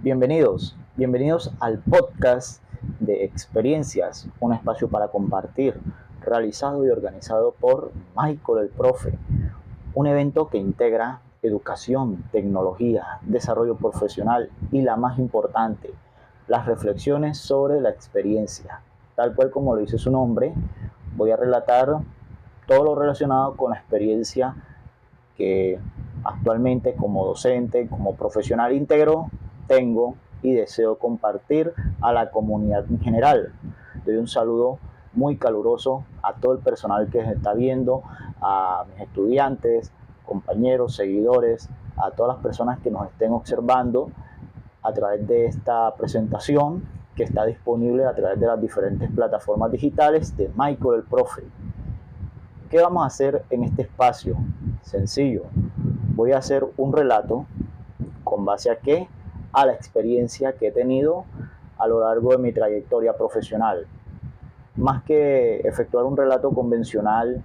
Bienvenidos al podcast de experiencias, un espacio para compartir, realizado y organizado por Michael el Profe, un evento que integra educación, tecnología, desarrollo profesional y la más importante, las reflexiones sobre la experiencia. Tal cual como lo dice su nombre, voy a relatar todo lo relacionado con la experiencia que actualmente como docente, como profesional íntegro, tengo y deseo compartir a la comunidad en general. Doy un saludo muy caluroso a todo el personal que se está viendo, a mis estudiantes, compañeros, seguidores, a todas las personas que nos estén observando a través de esta presentación que está disponible a través de las diferentes plataformas digitales de Michael el Profe. ¿Qué vamos a hacer en este espacio? Sencillo, voy a hacer un relato con base a qué, a la experiencia que he tenido a lo largo de mi trayectoria profesional. Más que efectuar un relato convencional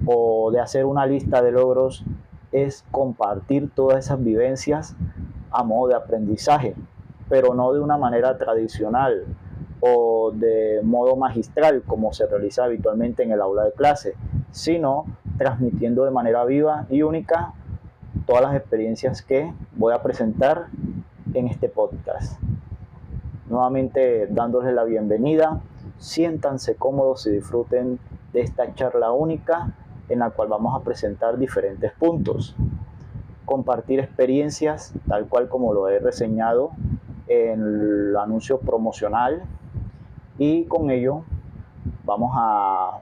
o de hacer una lista de logros, es compartir todas esas vivencias a modo de aprendizaje, pero no de una manera tradicional o de modo magistral como se realiza habitualmente en el aula de clase, sino transmitiendo de manera viva y única todas las experiencias que voy a presentar en este podcast. Nuevamente dándoles la bienvenida, siéntanse cómodos y disfruten de esta charla única en la cual vamos a presentar diferentes puntos, compartir experiencias tal cual como lo he reseñado en el anuncio promocional, y con ello vamos a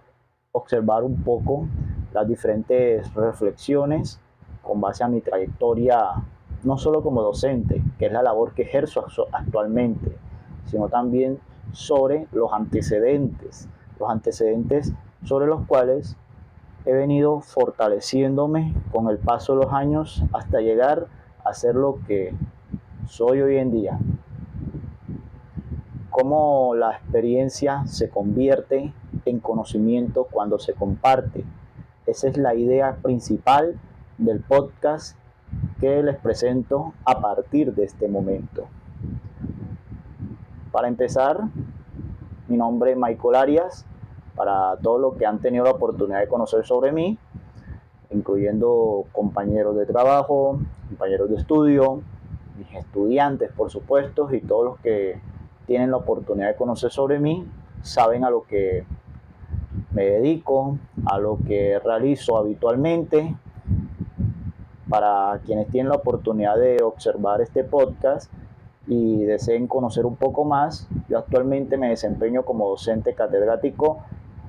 observar un poco las diferentes reflexiones con base a mi trayectoria, no solo como docente, que es la labor que ejerzo actualmente, sino también sobre los antecedentes sobre los cuales he venido fortaleciéndome con el paso de los años hasta llegar a ser lo que soy hoy en día. Cómo la experiencia se convierte en conocimiento cuando se comparte. Esa es la idea principal del podcast que les presento a partir de este momento. Para empezar, mi nombre es Michael Arias. Para todos los que han tenido la oportunidad de conocer sobre mí, incluyendo compañeros de trabajo, compañeros de estudio, mis estudiantes, por supuesto, y todos los que tienen la oportunidad de conocer sobre mí, saben a lo que me dedico, a lo que realizo habitualmente. Para quienes tienen la oportunidad de observar este podcast y deseen conocer un poco más, yo actualmente me desempeño como docente catedrático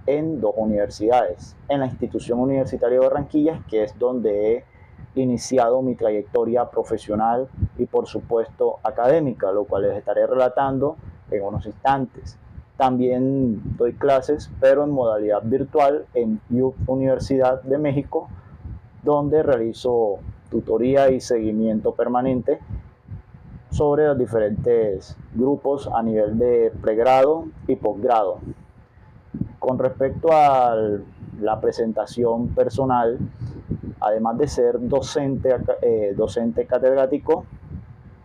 en dos universidades, en la institución universitaria de Barranquilla, que es donde he iniciado mi trayectoria profesional y por supuesto académica, lo cual les estaré relatando en unos instantes. También doy clases, pero en modalidad virtual en UP Universidad de México, donde realizo tutoría y seguimiento permanente sobre los diferentes grupos a nivel de pregrado y posgrado. Con respecto a la presentación personal, además de ser docente catedrático,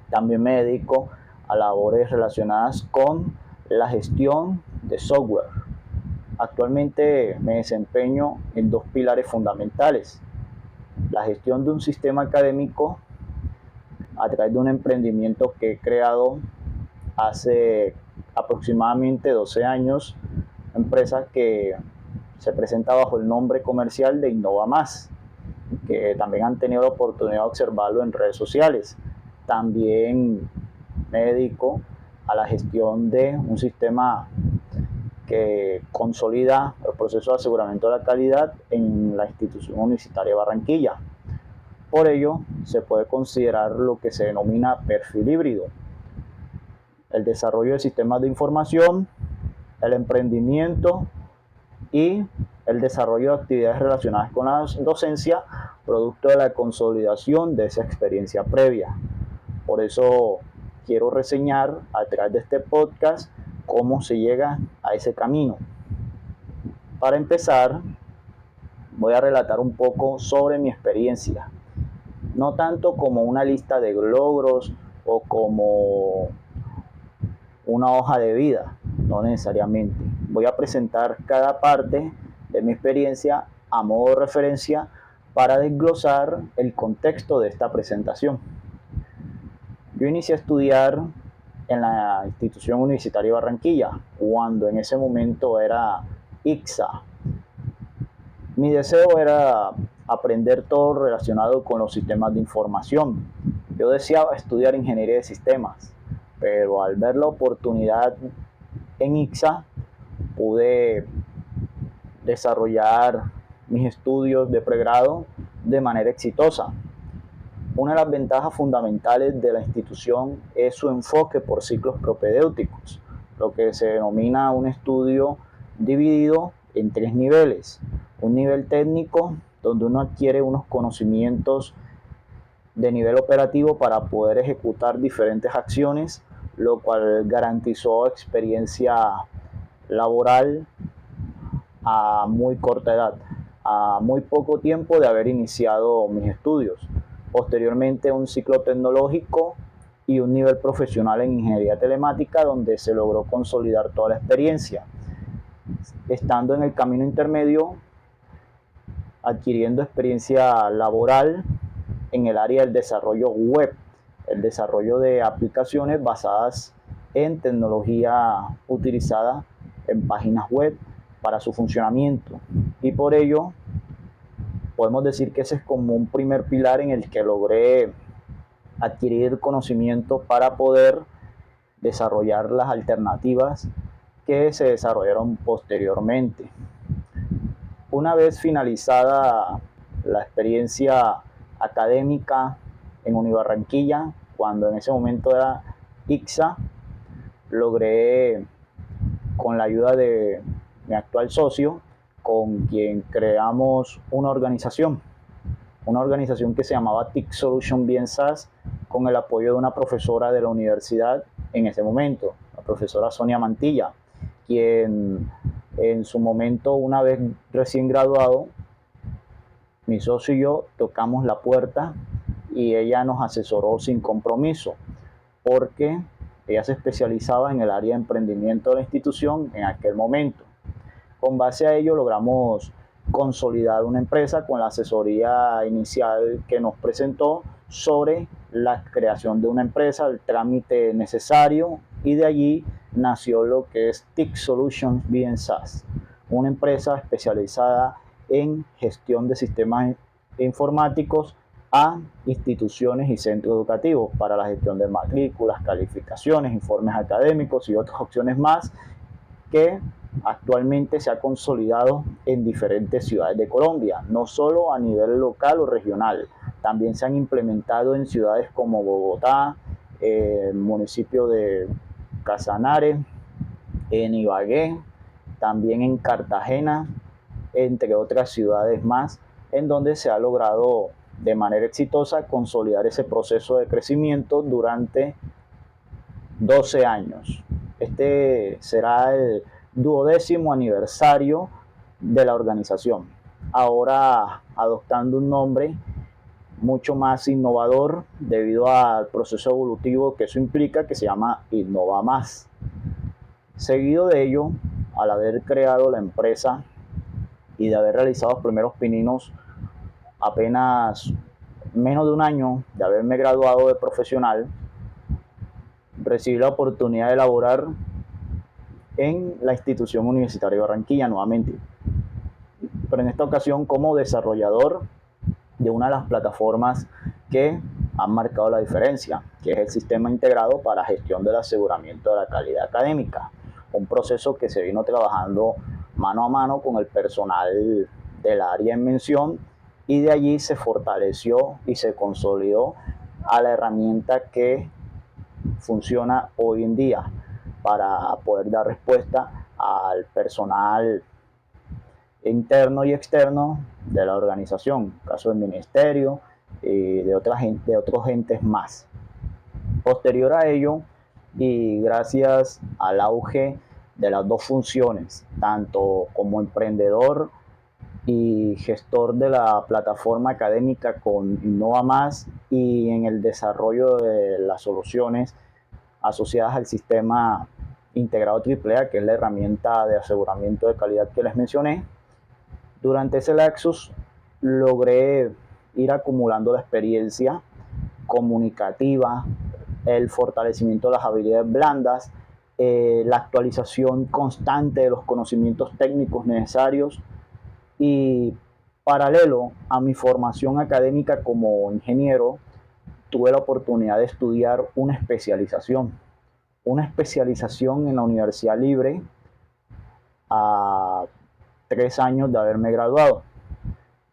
también me dedico a labores relacionadas con la gestión de software. Actualmente me desempeño en dos pilares fundamentales: la gestión de un sistema académico a través de un emprendimiento que he creado hace aproximadamente 12 años, empresa que se presenta bajo el nombre comercial de Innova Más, que también han tenido la oportunidad de observarlo en redes sociales. También me dedico a la gestión de un sistema que consolida el proceso de aseguramiento de la calidad en la institución universitaria de Barranquilla. Por ello, se puede considerar lo que se denomina perfil híbrido: el desarrollo de sistemas de información, el emprendimiento y el desarrollo de actividades relacionadas con la docencia, producto de la consolidación de esa experiencia previa. Por eso quiero reseñar a través de este podcast cómo se llega a ese camino. Para empezar, voy a relatar un poco sobre mi experiencia, no tanto como una lista de logros o como una hoja de vida, no necesariamente. Voy a presentar cada parte de mi experiencia a modo de referencia para desglosar el contexto de esta presentación. Yo inicié a estudiar en la institución universitaria de Barranquilla, cuando en ese momento era ICSA. Mi deseo era aprender todo relacionado con los sistemas de información. Yo deseaba estudiar ingeniería de sistemas, pero al ver la oportunidad en ICSA pude desarrollar mis estudios de pregrado de manera exitosa. Una de las ventajas fundamentales de la institución es su enfoque por ciclos propedéuticos, lo que se denomina un estudio dividido en 3 niveles. Un nivel técnico, donde uno adquiere unos conocimientos de nivel operativo para poder ejecutar diferentes acciones, lo cual garantizó experiencia laboral a muy corta edad, a muy poco tiempo de haber iniciado mis estudios. Posteriormente un ciclo tecnológico y un nivel profesional en ingeniería telemática, donde se logró consolidar toda la experiencia. Estando en el camino intermedio, adquiriendo experiencia laboral en el área del desarrollo web, el desarrollo de aplicaciones basadas en tecnología utilizada en páginas web para su funcionamiento. Y por ello podemos decir que ese es como un primer pilar en el que logré adquirir conocimiento para poder desarrollar las alternativas que se desarrollaron posteriormente. Una vez finalizada la experiencia académica en Unibarranquilla, cuando en ese momento era ICSA, logré, con la ayuda de mi actual socio, con quien creamos una organización que se llamaba TIC Solution BNSAS, con el apoyo de una profesora de la universidad en ese momento, la profesora Sonia Mantilla, quien en su momento, una vez recién graduado, mi socio y yo tocamos la puerta y ella nos asesoró sin compromiso, porque ella se especializaba en el área de emprendimiento de la institución en aquel momento. Con base a ello logramos consolidar una empresa con la asesoría inicial que nos presentó sobre la creación de una empresa, el trámite necesario, y de allí nació lo que es TIC Solutions BNSAS, una empresa especializada en gestión de sistemas informáticos a instituciones y centros educativos para la gestión de matrículas, calificaciones, informes académicos y otras opciones más, que actualmente se ha consolidado en diferentes ciudades de Colombia, no solo a nivel local o regional, también se han implementado en ciudades como Bogotá, el municipio de Casanare, en Ibagué, también en Cartagena, entre otras ciudades más, en donde se ha logrado de manera exitosa consolidar ese proceso de crecimiento durante 12 años. Este será el 12º aniversario de la organización, ahora adoptando un nombre mucho más innovador debido al proceso evolutivo que eso implica, que se llama Innova Más. Seguido de ello, al haber creado la empresa y de haber realizado los primeros pininos, apenas menos de un año de haberme graduado de profesional, recibí la oportunidad de laborar en la institución universitaria de Barranquilla nuevamente, pero en esta ocasión como desarrollador de una de las plataformas que han marcado la diferencia, que es el sistema integrado para gestión del aseguramiento de la calidad académica, un proceso que se vino trabajando mano a mano con el personal del área en mención, y de allí se fortaleció y se consolidó a la herramienta que funciona hoy en día para poder dar respuesta al personal interno y externo de la organización, caso del ministerio y de otros entes más. Posterior a ello, y gracias al auge de las dos funciones, tanto como emprendedor y gestor de la plataforma académica con Innova Más y en el desarrollo de las soluciones asociadas al sistema integrado AAA, que es la herramienta de aseguramiento de calidad que les mencioné. Durante ese lapsus logré ir acumulando la experiencia comunicativa, el fortalecimiento de las habilidades blandas, la actualización constante de los conocimientos técnicos necesarios y paralelo a mi formación académica como ingeniero, tuve la oportunidad de estudiar una especialización en la Universidad Libre a 3 años de haberme graduado,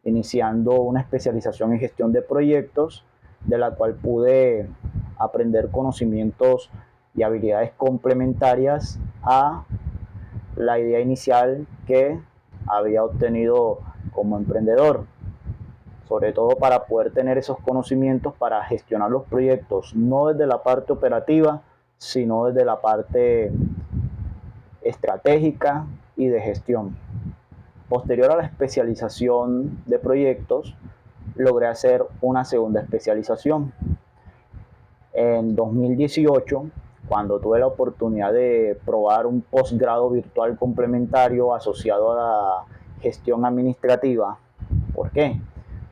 iniciando una especialización en gestión de proyectos, de la cual pude aprender conocimientos y habilidades complementarias a la idea inicial que había obtenido como emprendedor, sobre todo para poder tener esos conocimientos para gestionar los proyectos, no desde la parte operativa, sino desde la parte estratégica y de gestión. Posterior a la especialización de proyectos, logré hacer una segunda especialización. En 2018, cuando tuve la oportunidad de probar un posgrado virtual complementario asociado a la gestión administrativa. ¿Por qué?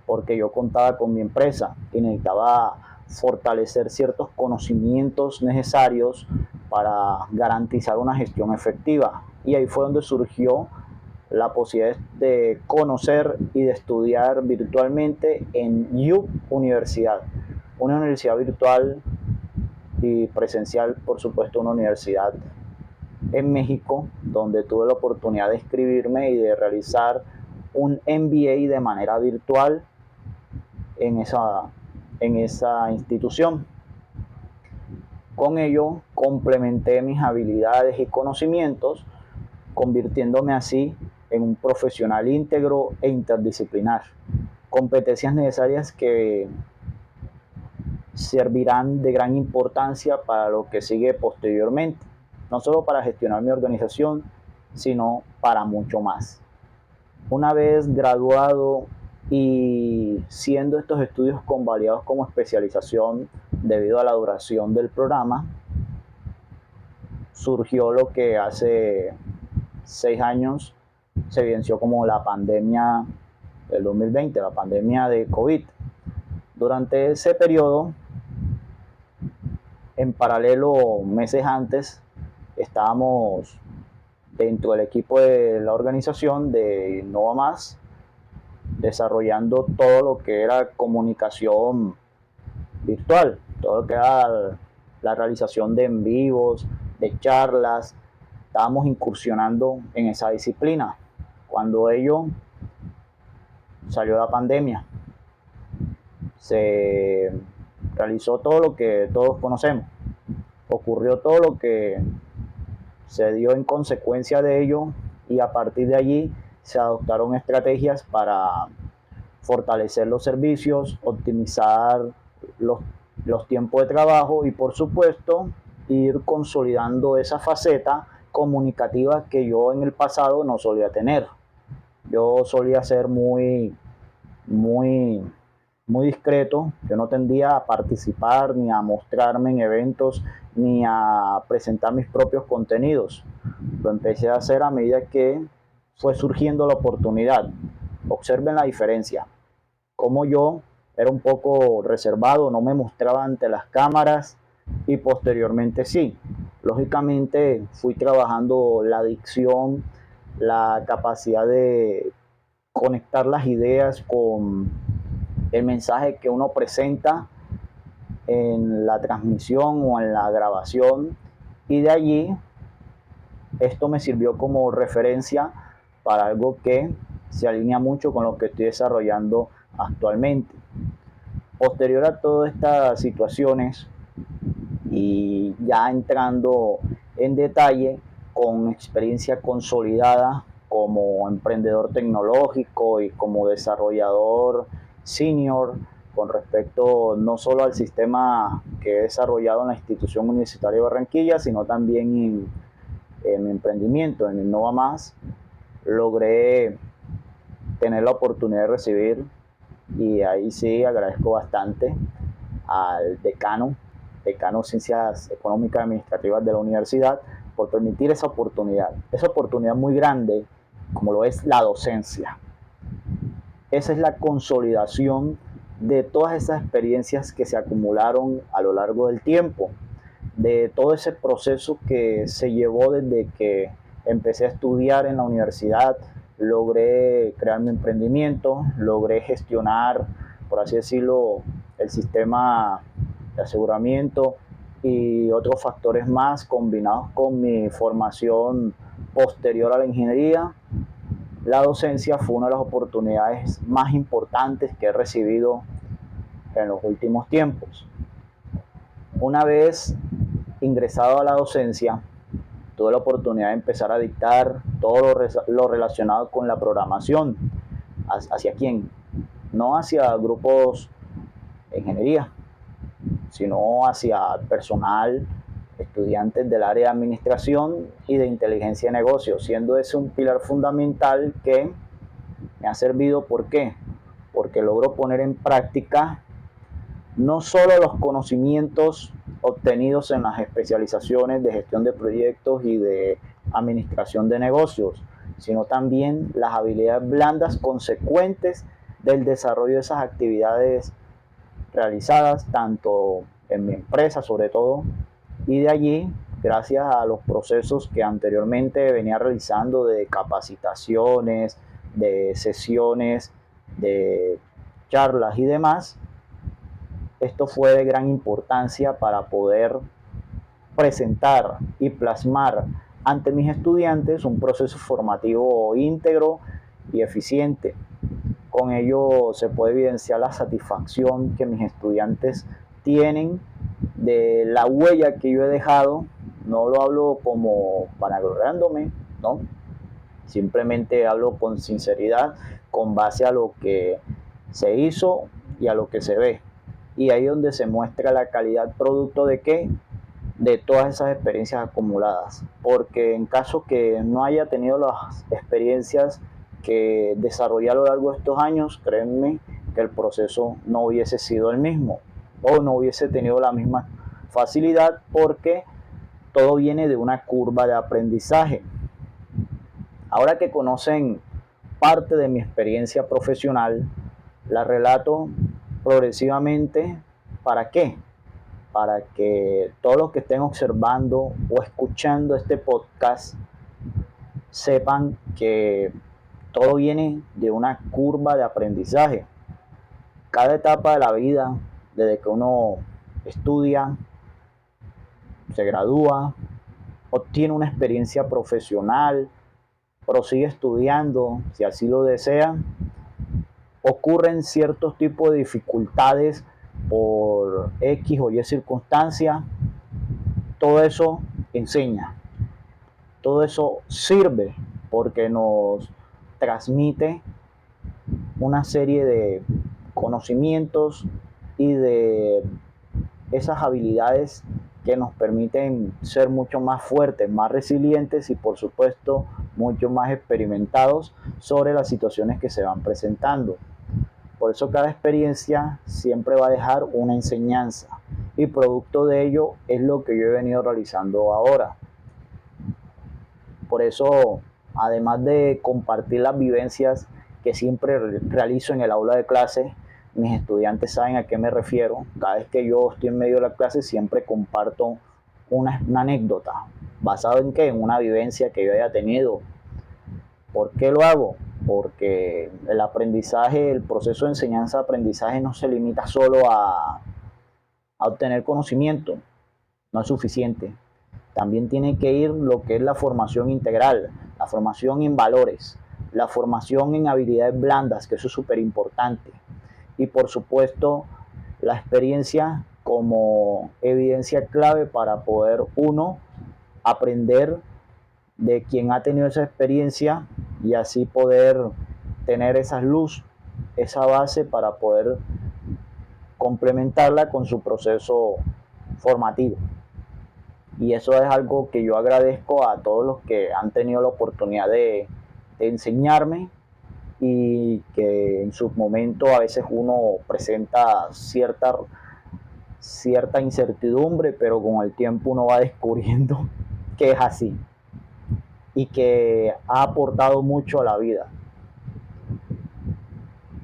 Porque yo contaba con mi empresa y necesitaba fortalecer ciertos conocimientos necesarios para garantizar una gestión efectiva. Y ahí fue donde surgió la posibilidad de conocer y de estudiar virtualmente en UP Universidad, una universidad virtual y presencial, por supuesto, una universidad en México, donde tuve la oportunidad de inscribirme y de realizar un MBA de manera virtual en esa institución. Con ello complementé mis habilidades y conocimientos, convirtiéndome así en un profesional íntegro e interdisciplinar. Competencias necesarias que servirán de gran importancia para lo que sigue posteriormente, no solo para gestionar mi organización, sino para mucho más. Una vez graduado y siendo estos estudios convalidados como especialización debido a la duración del programa, surgió lo que hace 6 años se evidenció como la pandemia del 2020, la pandemia de COVID. Durante ese periodo, en paralelo, meses antes, estábamos dentro del equipo de la organización de Innova Más, desarrollando todo lo que era comunicación virtual, todo lo que era la realización de en vivos, de charlas. Estábamos incursionando en esa disciplina. Cuando ello salió la pandemia, se realizó todo lo que todos conocemos. Ocurrió todo lo que se dio en consecuencia de ello y a partir de allí se adoptaron estrategias para fortalecer los servicios, optimizar los tiempos de trabajo y por supuesto ir consolidando esa faceta comunicativa que yo en el pasado no solía tener. Yo solía ser muy discreto, yo no tendía a participar ni a mostrarme en eventos ni a presentar mis propios contenidos. Lo empecé a hacer a medida que fue surgiendo la oportunidad. Observen la diferencia. Como yo era un poco reservado, no me mostraba ante las cámaras y posteriormente sí. Lógicamente fui trabajando la dicción, la capacidad de conectar las ideas con el mensaje que uno presenta en la transmisión o en la grabación, y de allí esto me sirvió como referencia para algo que se alinea mucho con lo que estoy desarrollando actualmente. Posterior a todas estas situaciones y ya entrando en detalle con experiencia consolidada como emprendedor tecnológico y como desarrollador senior con respecto no solo al sistema que he desarrollado en la institución universitaria de Barranquilla, sino también en mi emprendimiento, en Innova Más, logré tener la oportunidad de recibir, y ahí sí agradezco bastante al decano de Ciencias Económicas y Administrativas de la universidad, por permitir esa oportunidad muy grande como lo es la docencia. Esa es la consolidación de todas esas experiencias que se acumularon a lo largo del tiempo, de todo ese proceso que se llevó desde que empecé a estudiar en la universidad. Logré crear mi emprendimiento, logré gestionar, por así decirlo, el sistema de aseguramiento y otros factores más combinados con mi formación posterior a la ingeniería. La docencia fue una de las oportunidades más importantes que he recibido en los últimos tiempos. Una vez ingresado a la docencia, tuve la oportunidad de empezar a dictar todo lo relacionado con la programación. ¿Hacia quién? No hacia grupos de ingeniería, sino hacia personal, estudiantes del área de administración y de inteligencia de negocios, siendo ese un pilar fundamental que me ha servido. ¿Por qué? Porque logro poner en práctica no solo los conocimientos obtenidos en las especializaciones de gestión de proyectos y de administración de negocios, sino también las habilidades blandas consecuentes del desarrollo de esas actividades realizadas tanto en mi empresa sobre todo, y de allí, gracias a los procesos que anteriormente venía realizando de capacitaciones, de sesiones, de charlas y demás, esto fue de gran importancia para poder presentar y plasmar ante mis estudiantes un proceso formativo íntegro y eficiente. Con ello se puede evidenciar la satisfacción que mis estudiantes tienen de la huella que yo he dejado. No lo hablo como vanagloriándome, ¿no? Simplemente hablo con sinceridad, con base a lo que se hizo y a lo que se ve. Y ahí es donde se muestra la calidad producto de qué, de todas esas experiencias acumuladas. Porque en caso que no haya tenido las experiencias que desarrollé a lo largo de estos años, créanme que el proceso no hubiese sido el mismo o no hubiese tenido la misma facilidad, porque todo viene de una curva de aprendizaje. Ahora que conocen parte de mi experiencia profesional, la relato progresivamente. ¿Para qué? Para que todos los que estén observando o escuchando este podcast sepan que todo viene de una curva de aprendizaje. Cada etapa de la vida, desde que uno estudia, se gradúa, obtiene una experiencia profesional, prosigue estudiando, si así lo desea, ocurren ciertos tipos de dificultades por X o Y circunstancias. Todo eso enseña, todo eso sirve, porque nos transmite una serie de conocimientos y de esas habilidades que nos permiten ser mucho más fuertes, más resilientes y por supuesto mucho más experimentados sobre las situaciones que se van presentando. Por eso cada experiencia siempre va a dejar una enseñanza, y producto de ello es lo que yo he venido realizando ahora. Por eso, además de compartir las vivencias que siempre realizo en el aula de clase, mis estudiantes saben a qué me refiero. Cada vez que yo estoy en medio de la clase siempre comparto una anécdota. ¿Basado en qué? En una vivencia que yo haya tenido. ¿Por qué lo hago? Porque el aprendizaje, el proceso de enseñanza-aprendizaje no se limita solo a obtener conocimiento, no es suficiente. También tiene que ir lo que es la formación integral, la formación en valores, la formación en habilidades blandas, que eso es súper importante. Y por supuesto, la experiencia como evidencia clave para poder uno aprender de quien ha tenido esa experiencia, y así poder tener esa luz, esa base para poder complementarla con su proceso formativo. Y eso es algo que yo agradezco a todos los que han tenido la oportunidad de enseñarme y que en su momento a veces uno presenta cierta incertidumbre, pero con el tiempo uno va descubriendo que es así y que ha aportado mucho a la vida.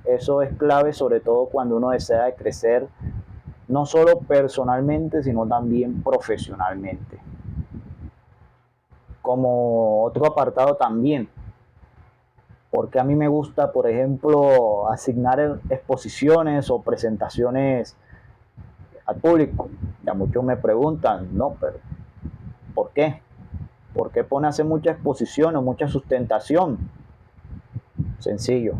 Eso es clave, sobre todo cuando uno desea crecer, no solo personalmente, sino también profesionalmente. Como otro apartado también, porque a mí me gusta, por ejemplo, asignar exposiciones o presentaciones al público. Ya muchos me preguntan, no, pero ¿por qué? ¿Por qué pone a hacer mucha exposición o mucha sustentación? Sencillo,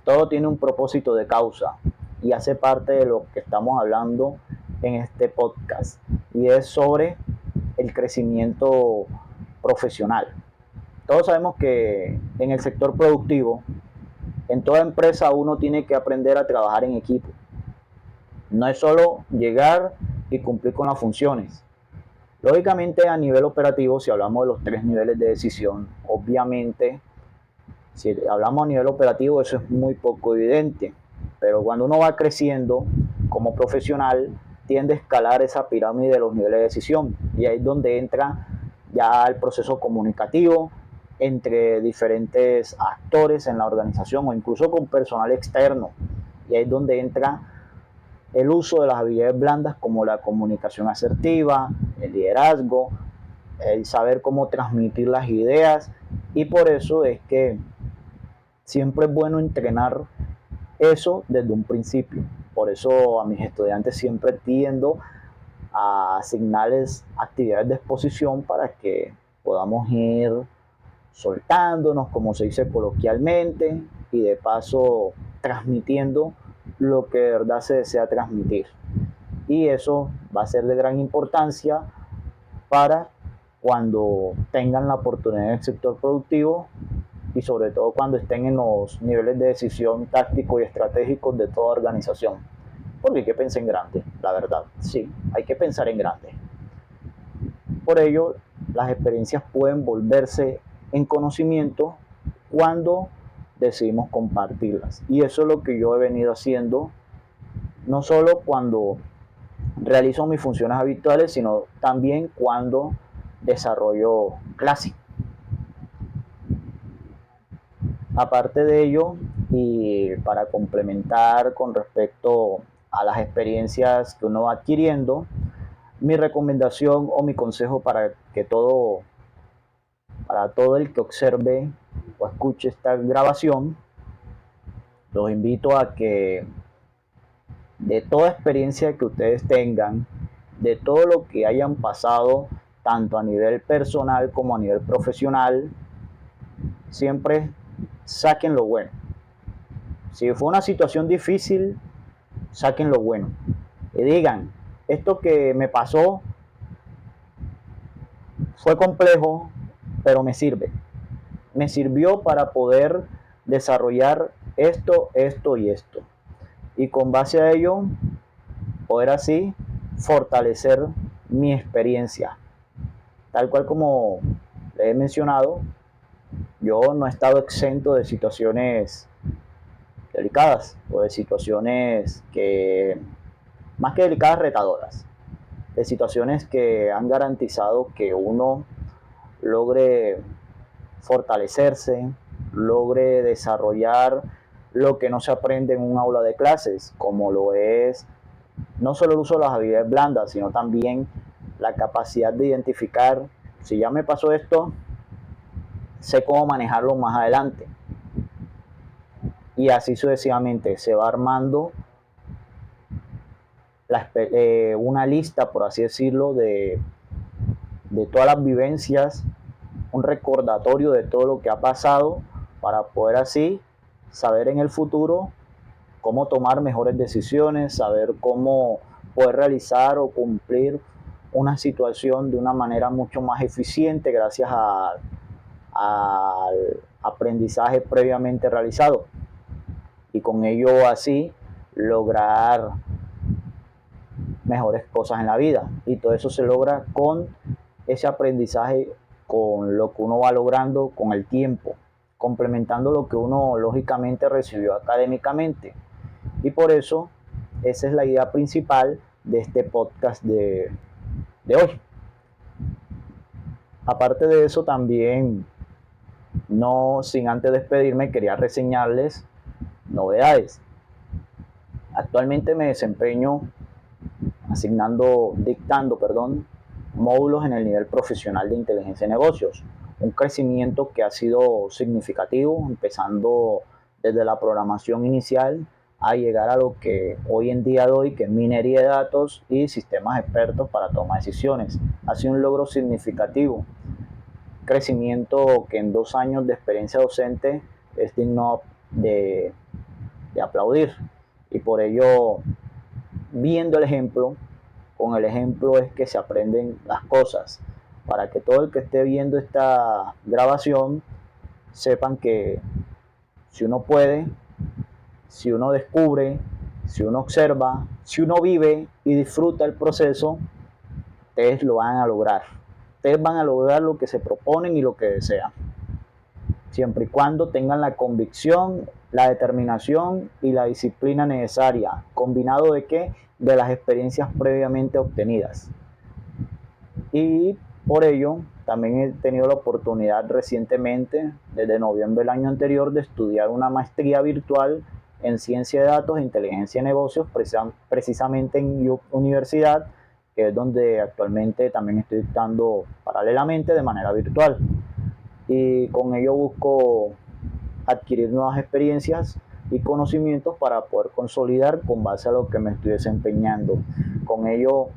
todo tiene un propósito de causa y hace parte de lo que estamos hablando en este podcast, y es sobre el crecimiento profesional. Todos sabemos que en el sector productivo, en toda empresa uno tiene que aprender a trabajar en equipo. No es solo llegar y cumplir con las funciones. Lógicamente, a nivel operativo, si hablamos de los 3 niveles de decisión, obviamente, si hablamos a nivel operativo, eso es muy poco evidente. Pero cuando uno va creciendo como profesional, tiende a escalar esa pirámide de los niveles de decisión. Y ahí es donde entra ya el proceso comunicativo entre diferentes actores en la organización o incluso con personal externo. Y ahí es donde entra el uso de las habilidades blandas como la comunicación asertiva, el liderazgo, el saber cómo transmitir las ideas, y por eso es que siempre es bueno entrenar eso desde un principio. Por eso a mis estudiantes siempre tiendo a asignarles actividades de exposición para que podamos ir soltándonos, como se dice coloquialmente, y de paso transmitiendo lo que de verdad se desea transmitir. Y eso va a ser de gran importancia para cuando tengan la oportunidad en el sector productivo y sobre todo cuando estén en los niveles de decisión táctico y estratégicos de toda organización. Porque hay que pensar en grande, la verdad, sí, hay que pensar en grande. Por ello, las experiencias pueden volverse en conocimiento cuando decidimos compartirlas. Y eso es lo que yo he venido haciendo, no solo cuando realizo mis funciones habituales, sino también cuando desarrollo clases. Aparte de ello, y para complementar con respecto a las experiencias que uno va adquiriendo, mi recomendación o mi consejo para todo el que observe o escuche esta grabación, los invito a que de toda experiencia que ustedes tengan, de todo lo que hayan pasado, tanto a nivel personal como a nivel profesional, siempre saquen lo bueno. Si fue una situación difícil, saquen lo bueno. Y digan, esto que me pasó fue complejo, pero me sirve. Me sirvió para poder desarrollar esto, esto y esto. Y con base a ello, poder así fortalecer mi experiencia. Tal cual como les he mencionado, yo no he estado exento de situaciones delicadas o de situaciones que, más que delicadas, retadoras, de situaciones que han garantizado que uno logre fortalecerse, logre desarrollar lo que no se aprende en un aula de clases, como lo es no solo el uso de las habilidades blandas, sino también la capacidad de identificar, si ya me pasó esto, sé cómo manejarlo más adelante. Y así sucesivamente se va armando una lista, por así decirlo, de todas las vivencias, un recordatorio de todo lo que ha pasado para poder así saber en el futuro cómo tomar mejores decisiones, saber cómo poder realizar o cumplir una situación de una manera mucho más eficiente gracias al aprendizaje previamente realizado, y con ello así lograr mejores cosas en la vida. Y todo eso se logra con ese aprendizaje, con lo que uno va logrando con el tiempo, complementando lo que uno lógicamente recibió académicamente. Y por eso esa es la idea principal de este podcast de hoy. Aparte de eso, también, no sin antes despedirme, quería reseñarles novedades. Actualmente me desempeño dictando módulos en el nivel profesional de inteligencia de negocios. Un crecimiento que ha sido significativo, empezando desde la programación inicial a llegar a lo que hoy en día doy, que es minería de datos y sistemas expertos para tomar decisiones. Ha sido un logro significativo, crecimiento que en 2 años de experiencia docente es digno de aplaudir. Y por ello, viendo el ejemplo, con el ejemplo es que se aprenden las cosas, para que todo el que esté viendo esta grabación sepan que si uno puede, si uno descubre, si uno observa, si uno vive y disfruta el proceso, ustedes lo van a lograr. Ustedes van a lograr lo que se proponen y lo que desean, siempre y cuando tengan la convicción, la determinación y la disciplina necesaria, combinado de qué, de las experiencias previamente obtenidas. Y por ello también he tenido la oportunidad recientemente, desde noviembre del año anterior, de estudiar una maestría virtual en ciencia de datos e inteligencia de negocios, precisamente en universidad, que es donde actualmente también estoy dictando paralelamente de manera virtual. Y con ello busco adquirir nuevas experiencias y conocimientos para poder consolidar con base a lo que me estoy desempeñando. Con ello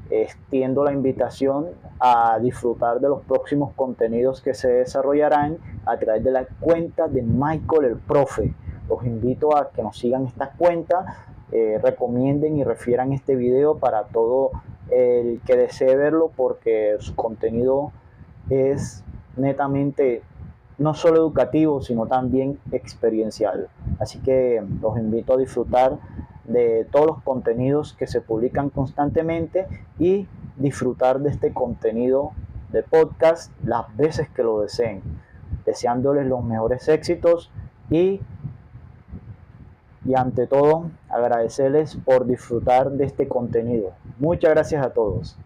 extiendo la invitación a disfrutar de los próximos contenidos que se desarrollarán a través de la cuenta de Michael el Profe. Los invito a que nos sigan esta cuenta, recomienden y refieran este video para todo el que desee verlo, porque su contenido es netamente no solo educativo, sino también experiencial. Así que los invito a disfrutar de todos los contenidos que se publican constantemente y disfrutar de este contenido de podcast las veces que lo deseen, deseándoles los mejores éxitos y ante todo agradecerles por disfrutar de este contenido. Muchas gracias a todos.